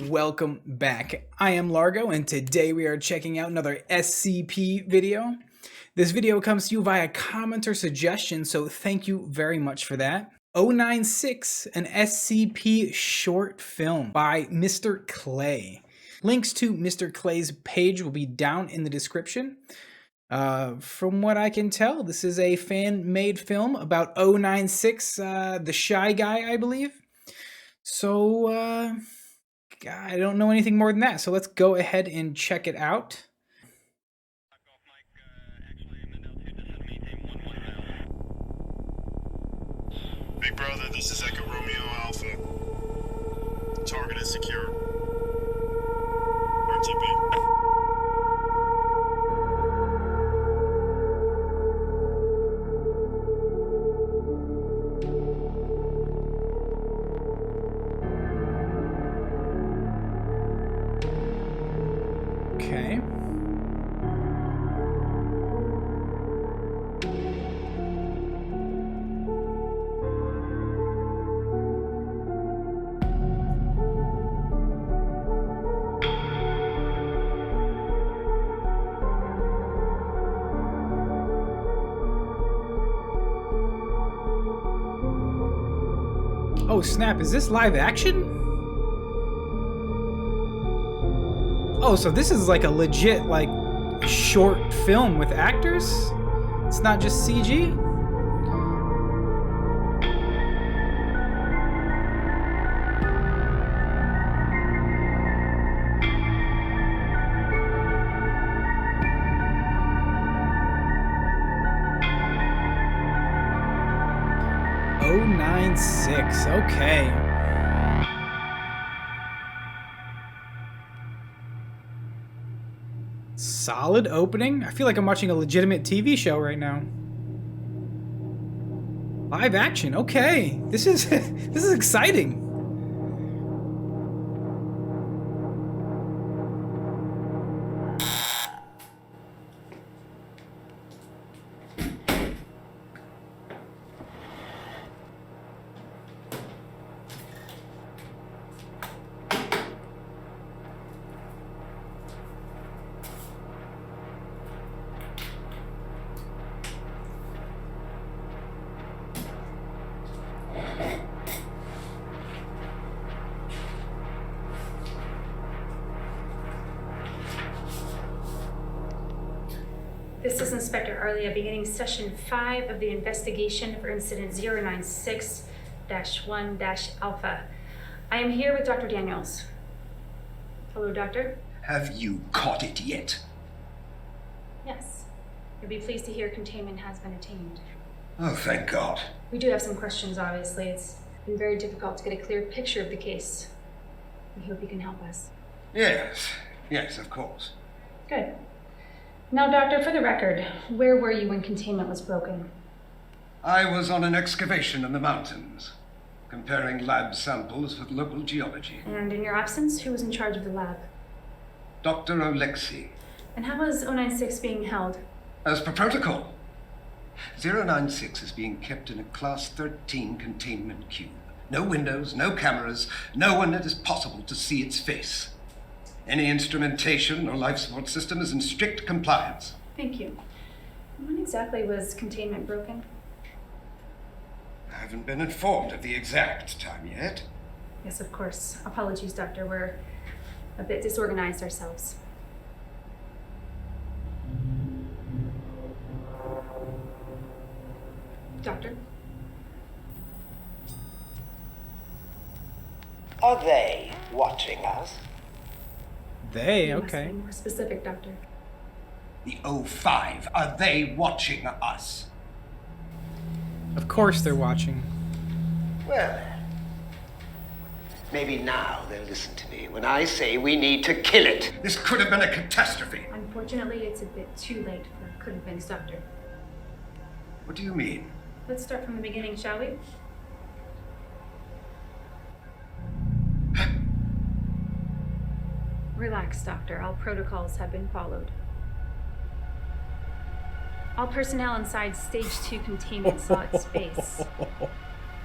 welcome back. I am Largo, and today we are checking out another SCP video. This video comes to you via commenter suggestion, so thank you very much for that. 096, an SCP short film by MrKlay. Links to MrKlay's page will be down in the description. From what I can tell, this is a fan-made film about 096, the shy guy, I believe. So, I don't know anything more than that, so let's go ahead and check it out. Big brother, this is Echo Romeo Alpha. Target is secure. RTB. Okay. Oh snap, is this live action? Oh, so this is like a legit, like, short film with actors? It's not just CG? Oh, 96, okay. Solid opening. I feel like I'm watching a legitimate TV show right now. Live action. Okay. This is this is exciting. This is Inspector Arlia beginning session 5 of the investigation for incident 096-1-Alpha. I am here with Dr. Daniels. Hello, Doctor. Have you caught it yet? Yes. You'll be pleased to hear containment has been attained. Oh, thank God. We do have some questions, obviously. It's been very difficult to get a clear picture of the case. We hope you can help us. Yes, of course. Good. Now, Doctor, for the record, where were you when containment was broken? I was on an excavation in the mountains, comparing lab samples with local geology. And in your absence, who was in charge of the lab? Dr. Alexei. And how was 096 being held? As per protocol, 096 is being kept in a Class 13 containment cube. No windows, no cameras, no one it is possible to see its face. Any instrumentation or life support system is in strict compliance. Thank you. When exactly was containment broken? I haven't been informed of the exact time yet. Yes, of course. Apologies, Doctor. We're a bit disorganized ourselves. Doctor? Are they watching us? They, You must okay. be more specific, Doctor. The O5, are they watching us? Of course they're watching. Well, maybe now they'll listen to me when I say we need to kill it. This could have been a catastrophe. Unfortunately, it's a bit too late for could have been, Doctor. What do you mean? Let's start from the beginning, shall we? Relax, Doctor. All protocols have been followed. All personnel inside Stage 2 containment saw its space.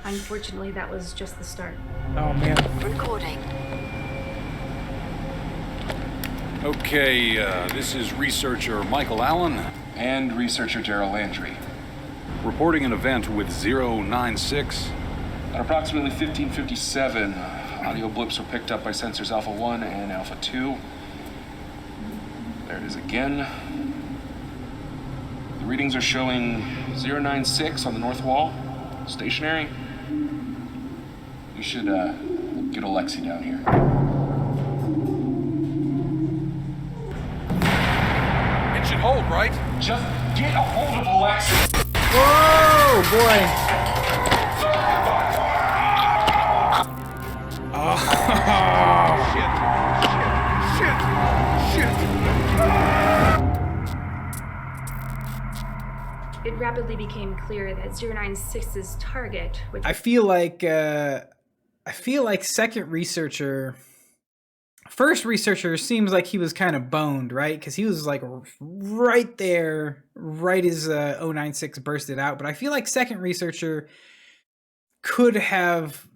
Unfortunately, that was just the start. Oh man. Recording. Okay, this is researcher Michael Allen, And researcher Daryl Landry. reporting an event with 096. At approximately 1557, audio blips were picked up by sensors Alpha 1 and Alpha 2. There it is again. The readings are showing 096 on the north wall, stationary. We should get Alexi down here. It should hold, right? Just get a hold of Alexi! Whoa, boy. Oh. It rapidly became clear that 096's target, which I feel like second researcher, first researcher seems like he was kind of boned, right? Because he was like right there, right as 096 bursted out. But I feel like second researcher could have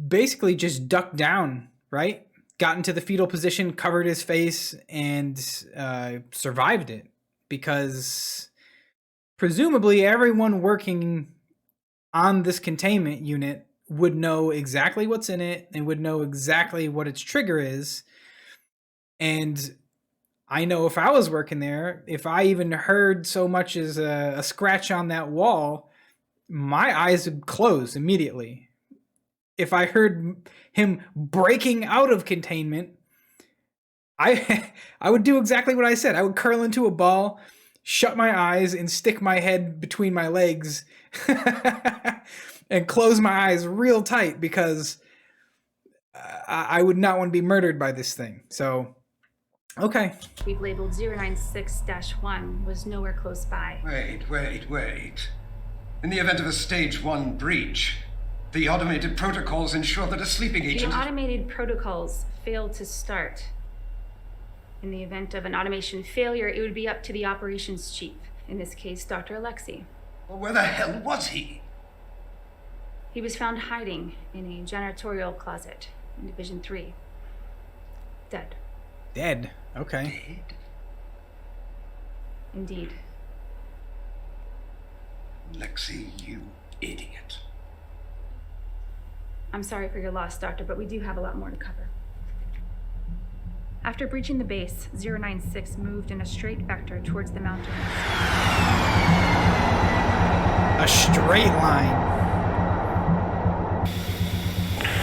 basically just ducked down, right? Got into the fetal position, covered his face, and survived it. Because presumably everyone working on this containment unit would know exactly what's in it and would know exactly what its trigger is. And I know if I was working there, if I even heard so much as a scratch on that wall, my eyes would close immediately. If I heard him breaking out of containment, I would do exactly what I said. I would curl into a ball, shut my eyes, and stick my head between my legs and close my eyes real tight because I would not want to be murdered by this thing. So, okay. we've labeled 096-1 was nowhere close by. Wait. In the event of a stage 1 breach, the automated protocols ensure that a sleeping The agent... automated protocols failed to start. In the event of an automation failure, it would be up to the operations chief, in this case, Dr. Alexi. Well, where the hell was he? He was found hiding in a janitorial closet in Division 3. Dead. Dead. Okay. Dead? Indeed. Lexi, you idiot. I'm sorry for your loss, Doctor, but we do have a lot more to cover. After breaching the base, 096 moved in a straight vector towards the mountains. A straight line.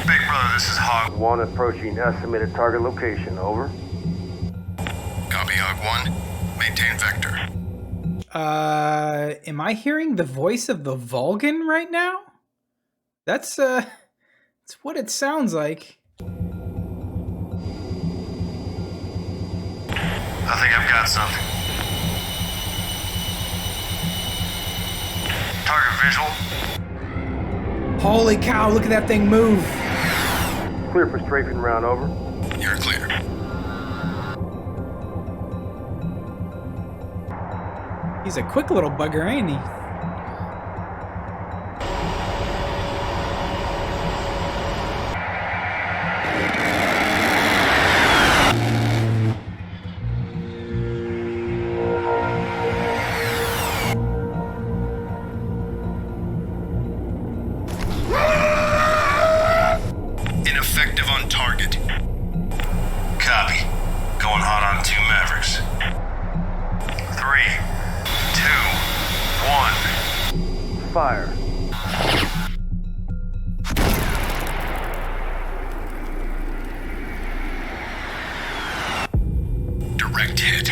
Big brother, this is Hog. 1 approaching estimated target location, over. Copy, Hog 1. Maintain vector. Am I hearing the voice of the Vulcan right now? That's what it sounds like. I think I've got something. Target visual. Holy cow, look at that thing move. Clear for strafing round, over. You're clear. He's a quick little bugger, ain't he? Ineffective on target. Copy. Going hot on 2 Mavericks. 3, 2, 1. Fire. Direct hit.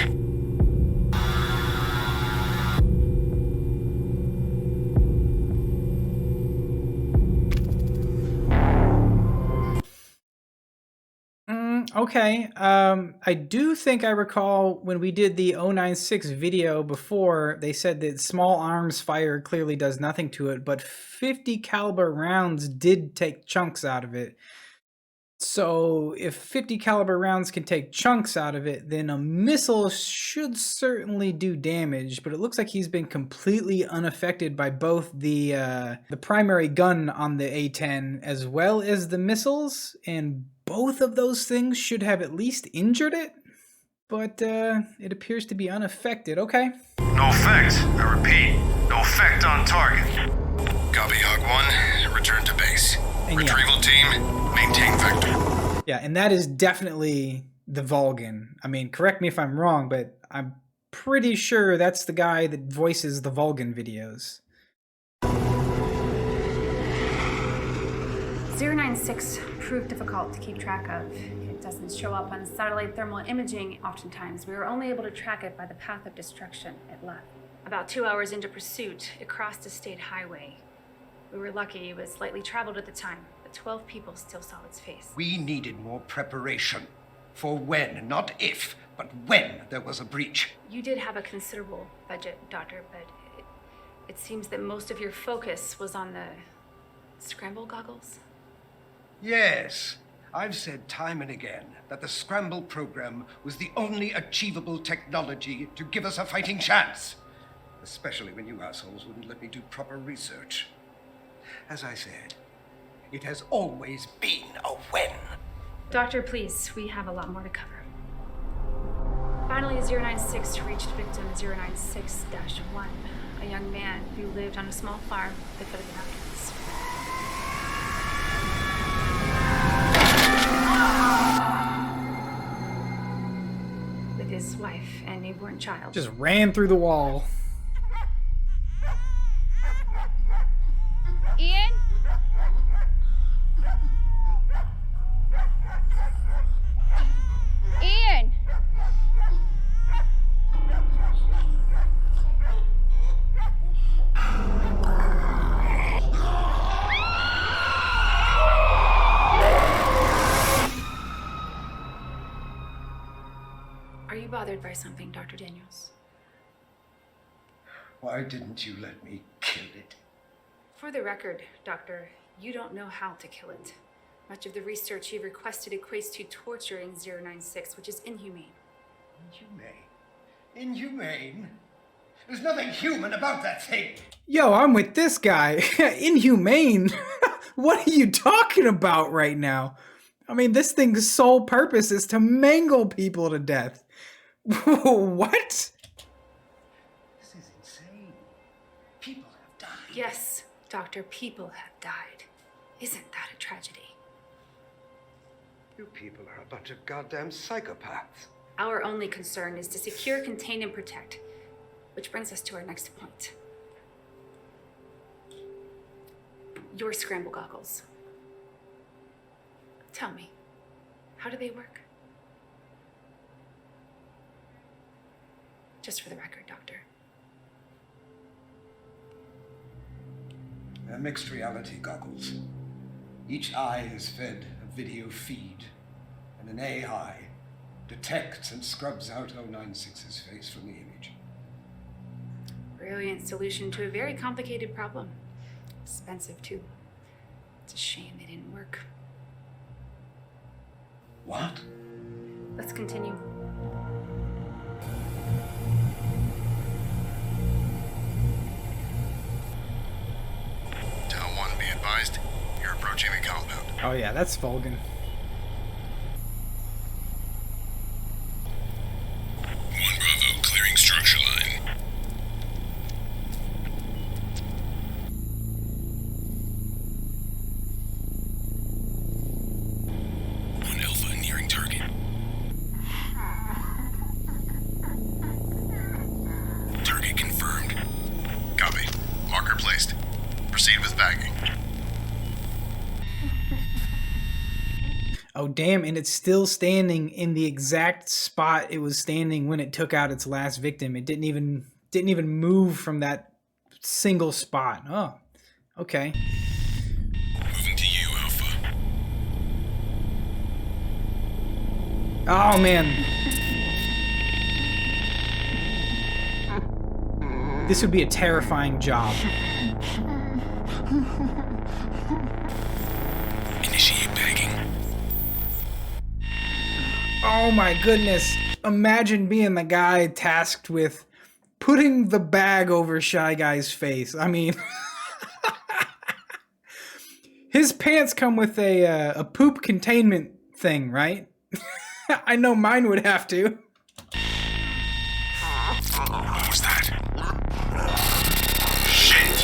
Okay. I do think I recall when we did the 096 video before, they said that small arms fire clearly does nothing to it, but 50 caliber rounds did take chunks out of it. So if 50 caliber rounds can take chunks out of it, then a missile should certainly do damage. But it looks like he's been completely unaffected by both the primary gun on the A-10 as well as the missiles, and both of those things should have at least injured it. but it appears to be unaffected. Okay. No effect. I repeat, no effect on target. Copy, Hog 1. Return to base. And yeah. Retrieval team, maintain vector. Yeah, and that is definitely the Vulcan. I mean, correct me if I'm wrong, but I'm pretty sure that's the guy that voices the Vulcan videos. 096 proved difficult to keep track of. It doesn't show up on satellite thermal imaging oftentimes. We were only able to track it by the path of destruction it left. About 2 hours into pursuit, it crossed a state highway. We were lucky it was lightly traveled at the time, but 12 people still saw its face. We needed more preparation. For when, not if, but when there was a breach. You did have a considerable budget, Doctor, but it seems that most of your focus was on the scramble goggles? Yes. I've said time and again that the scramble program was the only achievable technology to give us a fighting chance. Especially when you assholes wouldn't let me do proper research. As I said, it has always been a when. Doctor, please, we have a lot more to cover. Finally, 096 reached victim 096-1, a young man who lived on a small farm that fed the mountains. With his wife and newborn child. Just ran through the wall. Ian? Ian! Are you bothered by something, Dr. Daniels? Why didn't you let me kill it? For the record, Doctor, you don't know how to kill it. Much of the research you've requested equates to torturing 096, which is inhumane. Inhumane? Inhumane? There's nothing human about that thing! Yo, I'm with this guy. Inhumane? What are you talking about right now? I mean, this thing's sole purpose is to mangle people to death. What? This is insane. People have died. Yes, Doctor, people have died. Isn't that a tragedy? You people are a bunch of goddamn psychopaths. Our only concern is to secure, contain, and protect. Which brings us to our next point. Your scramble goggles. Tell me, how do they work? Just for the record, Doctor. They're mixed reality goggles. Each eye is fed a video feed, and an AI detects and scrubs out 096's face from the image. Brilliant solution to a very complicated problem. Expensive, too. It's a shame they didn't work. What? Let's continue. Town 1, be advised. You're approaching the compound. Oh yeah, that's Vulcan. 1 Bravo, clearing structure line. 1 Alpha, nearing target. Target confirmed. Copy. Marker placed. Proceed with bagging. Oh damn, and it's still standing in the exact spot it was standing when it took out its last victim. It didn't even move from that single spot. Oh, okay. Moving to you, Alpha. Oh man. This would be a terrifying job. Initiate bagging. Oh my goodness. Imagine being the guy tasked with putting the bag over Shy Guy's face. I mean, his pants come with a poop containment thing, right? I know mine would have to. What was that? Shit!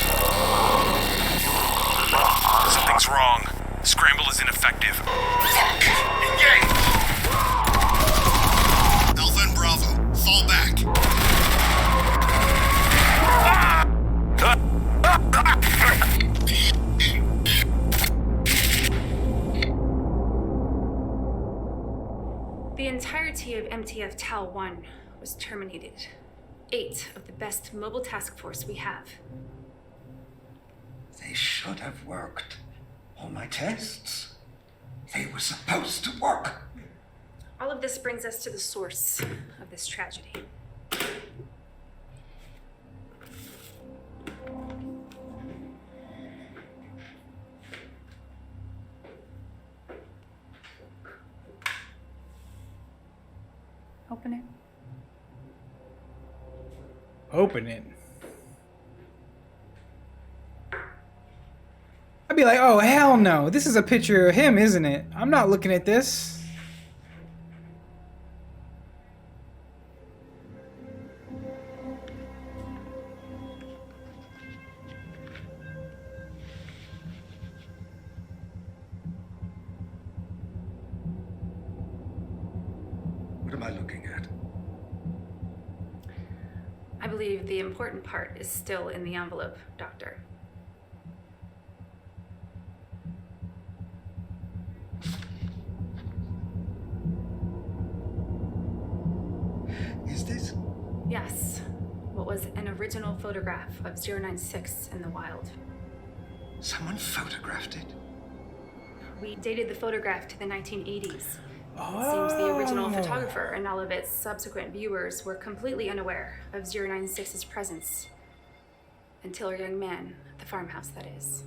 Something's wrong. Scramble is ineffective. Fuck! Engage! Alpha and Bravo, fall back. The entirety of MTF Tal 1 was terminated. 8 of the best mobile task force we have. They should have worked. All my tests. They were supposed to work. All of this brings us to the source of this tragedy. Open it. Open it. I'd be like, oh, hell no. This is a picture of him, isn't it? I'm not looking at this. What am I looking at? I believe the important part is still in the envelope, Doctor. Is this? Yes, what was an original photograph of 096 in the wild. Someone photographed it? We dated the photograph to the 1980s. It seems the original photographer and all of its subsequent viewers were completely unaware of 096's presence. Until a young man at the farmhouse, that is.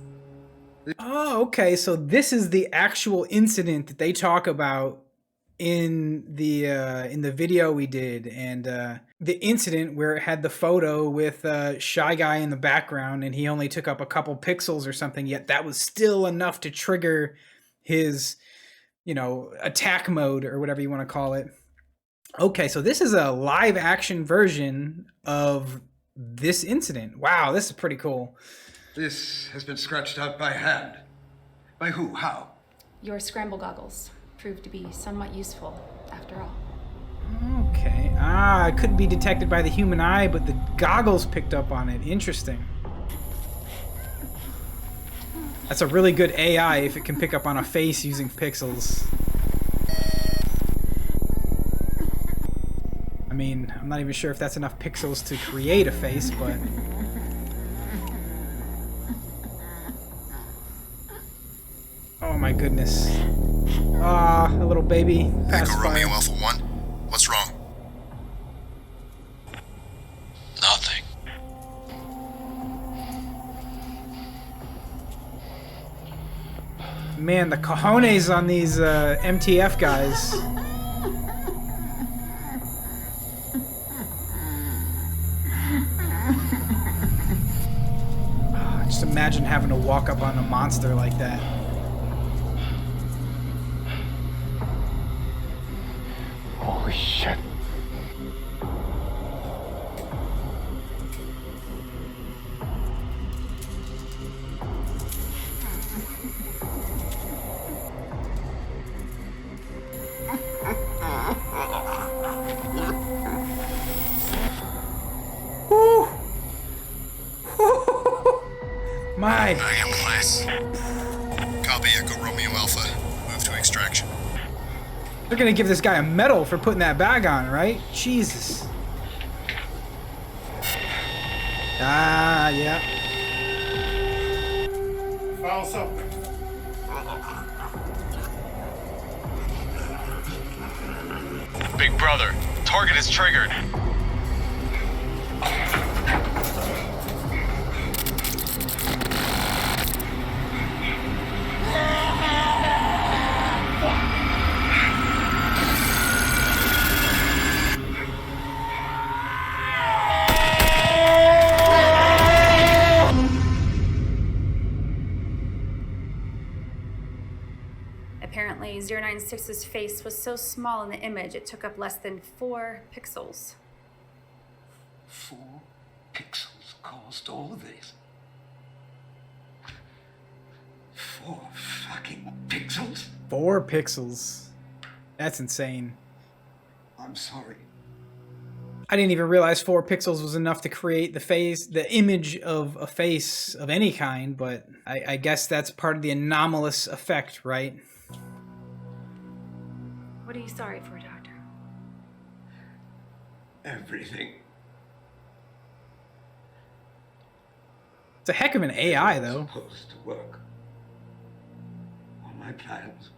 Oh, okay. So this is the actual incident that they talk about in the video we did, and the incident where it had the photo with Shy Guy in the background, and he only took up a couple pixels or something. Yet that was still enough to trigger his, you know, attack mode or whatever you want to call it. Okay, so this is a live action version of this incident. Wow, this is pretty cool. This has been scratched out by hand. By who? How? Your scramble goggles proved to be somewhat useful, after all. Okay. It couldn't be detected by the human eye, but the goggles picked up on it. Interesting. That's a really good AI if it can pick up on a face using pixels. I mean, I'm not even sure if that's enough pixels to create a face, but... Oh my goodness. A little baby pacifier. Echo Romeo Alpha 1. What's wrong? Nothing. Man, the cojones on these MTF guys. Just imagine having to walk up on a monster like that. Holy shit. My. I am class. Copy Echo Romeo Alpha. Move to extraction. They're gonna give this guy a medal for putting that bag on, right? Jesus. Yeah. Files open. Big brother, target is triggered. Apparently, 096's face was so small in the image it took up less than 4 pixels. 4 pixels caused all of this. 4 fucking pixels? 4 pixels. That's insane. I'm sorry. I didn't even realize 4 pixels was enough to create the image of a face of any kind, but I guess that's part of the anomalous effect, right? What are you sorry for, Doctor? Everything. It's a heck of an AI, though. Supposed to work. All my plans.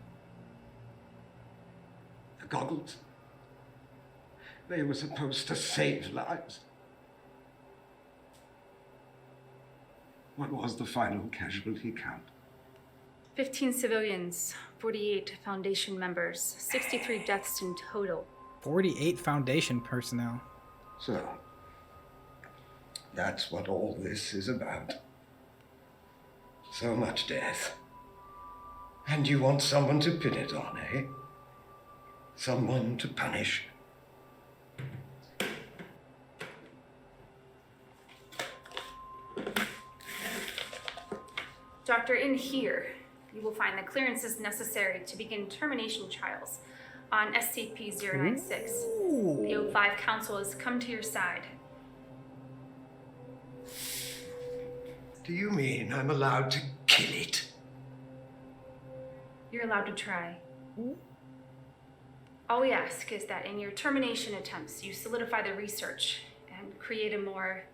The goggles. They were supposed to save lives. What was the final casualty count? 15 civilians, 48 Foundation members, 63 deaths in total. 48 Foundation personnel. So, that's what all this is about. So much death. And you want someone to pin it on, eh? Someone to punish. Doctor, in here, you will find the clearances necessary to begin termination trials on SCP-096. The O5 Council has come to your side. Do you mean I'm allowed to kill it? You're allowed to try. All we ask is that in your termination attempts, you solidify the research and create a more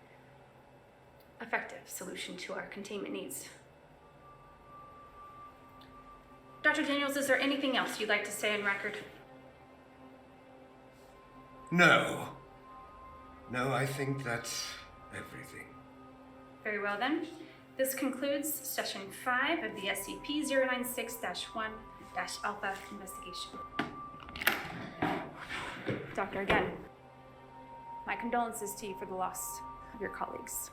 effective solution to our containment needs. Dr. Daniels, is there anything else you'd like to say on record? No. No, I think that's everything. Very well then. This concludes session 5 of the SCP-096-1-Alpha investigation. Doctor, again, my condolences to you for the loss of your colleagues.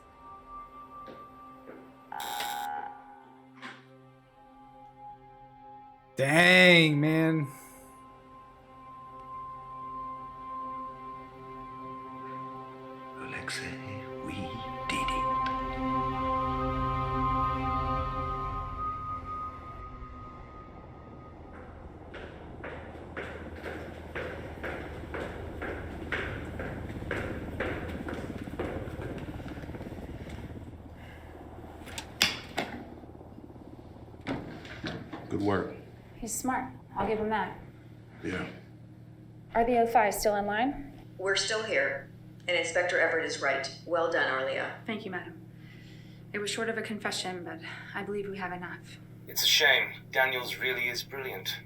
Dang, man. Alexei, we did it. Good work. He's smart. I'll give him that. Yeah. Are the O5 still in line? We're still here, and Inspector Everett is right. Well done, Arlia. Thank you, madam. It was short of a confession, but I believe we have enough. It's a shame. Daniels really is brilliant.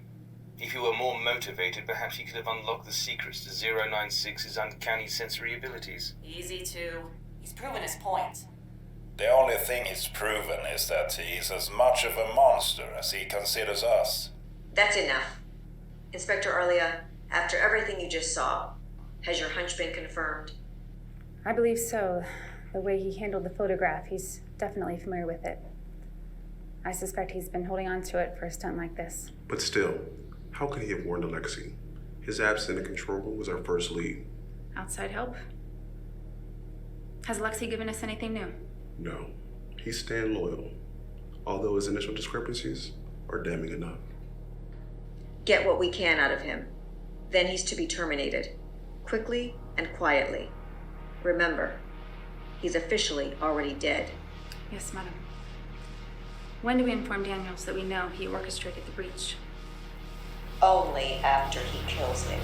If he were more motivated, perhaps he could have unlocked the secrets to 096's uncanny sensory abilities. Easy to. He's proven his point. The only thing he's proven is that he's as much of a monster as he considers us. That's enough. Inspector Arlia, after everything you just saw, has your hunch been confirmed? I believe so. The way he handled the photograph, he's definitely familiar with it. I suspect he's been holding on to it for a stunt like this. But still, how could he have warned Alexei? His absence in the control room was our first lead. Outside help? Has Alexei given us anything new? No, he's staying loyal, although his initial discrepancies are damning enough. Get what we can out of him. Then he's to be terminated. Quickly and quietly. Remember, he's officially already dead. Yes, madam. When do we inform Daniels that we know he orchestrated the breach? Only after he kills it.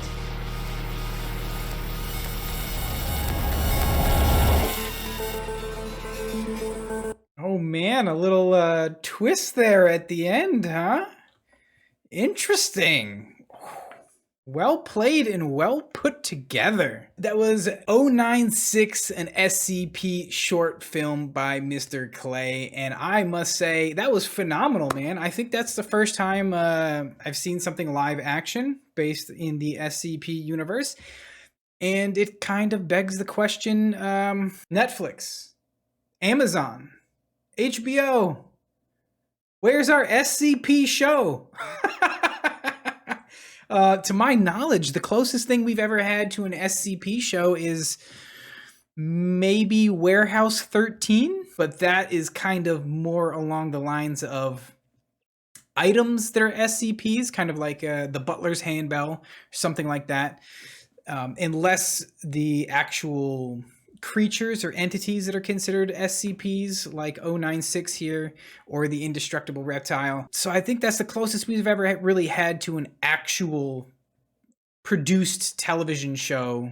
Oh man, a little twist there at the end, huh? Interesting. Well played and well put together. That was 096, an SCP short film by MrKlay, and I must say that was phenomenal, man. I think that's the first time I've seen something live action based in the SCP universe, and it kind of begs the question, Netflix, Amazon, HBO, where's our SCP show? To my knowledge, the closest thing we've ever had to an SCP show is maybe Warehouse 13, but that is kind of more along the lines of items that are SCPs, kind of like the Butler's Handbell, or something like that, and less the actual creatures or entities that are considered SCPs, like 096 here, or the Indestructible Reptile. So I think that's the closest we've ever really had to an actual produced television show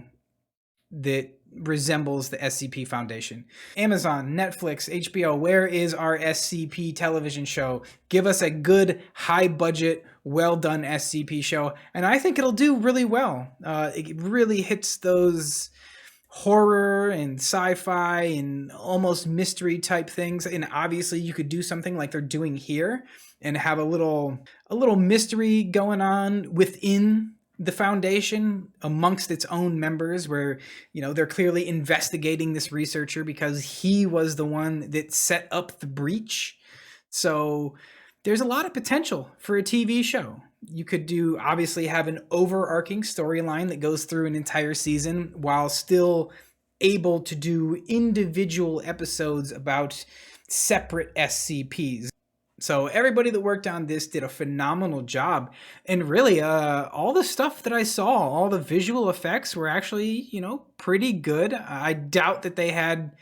that resembles the SCP Foundation. Amazon, Netflix, HBO, where is our SCP television show? Give us a good, high budget, well done SCP show, and I think it'll do really well. It really hits those horror and sci-fi and almost mystery type things, and obviously you could do something like they're doing here and have a little mystery going on within the Foundation amongst its own members, where, you know, they're clearly investigating this researcher because he was the one that set up the breach. So there's a lot of potential for a TV show. You could do, obviously, have an overarching storyline that goes through an entire season while still able to do individual episodes about separate SCPs. So everybody that worked on this did a phenomenal job, and really, all the stuff that I saw, all the visual effects were actually, you know, pretty good. I doubt that they had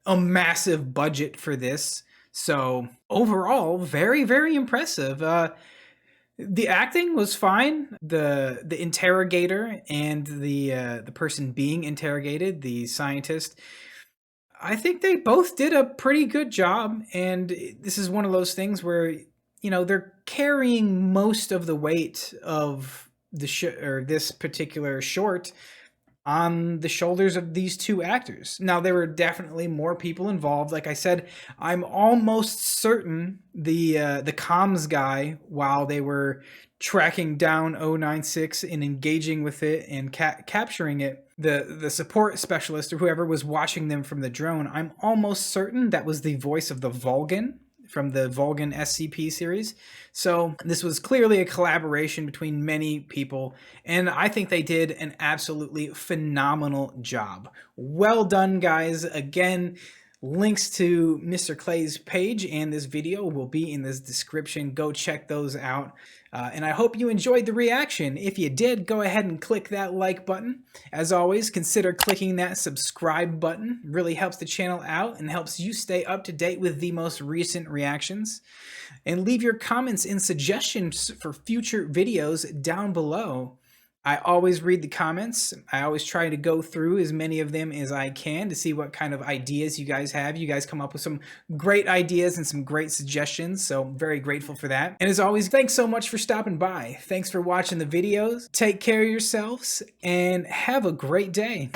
a massive budget for this. So overall, very, very impressive. The acting was fine. The interrogator and the person being interrogated, the scientist, I think they both did a pretty good job. And this is one of those things where, you know, they're carrying most of the weight of or this particular short on the shoulders of these two actors. Now, there were definitely more people involved. Like I said, I'm almost certain the comms guy, while they were tracking down 096 and engaging with it and capturing it, the support specialist or whoever was watching them from the drone, I'm almost certain that was the voice of the Vulgan from the Vulgan SCP series. So this was clearly a collaboration between many people, and I think they did an absolutely phenomenal job. Well done, guys. Again, links to MrKlay's page and this video will be in this description. Go check those out. And I hope you enjoyed the reaction. If you did, go ahead and click that like button. As always, consider clicking that subscribe button. It really helps the channel out and helps you stay up to date with the most recent reactions. And leave your comments and suggestions for future videos down below. I always read the comments. I always try to go through as many of them as I can to see what kind of ideas you guys have. You guys come up with some great ideas and some great suggestions, so I'm very grateful for that. And as always, thanks so much for stopping by. Thanks for watching the videos. Take care of yourselves and have a great day.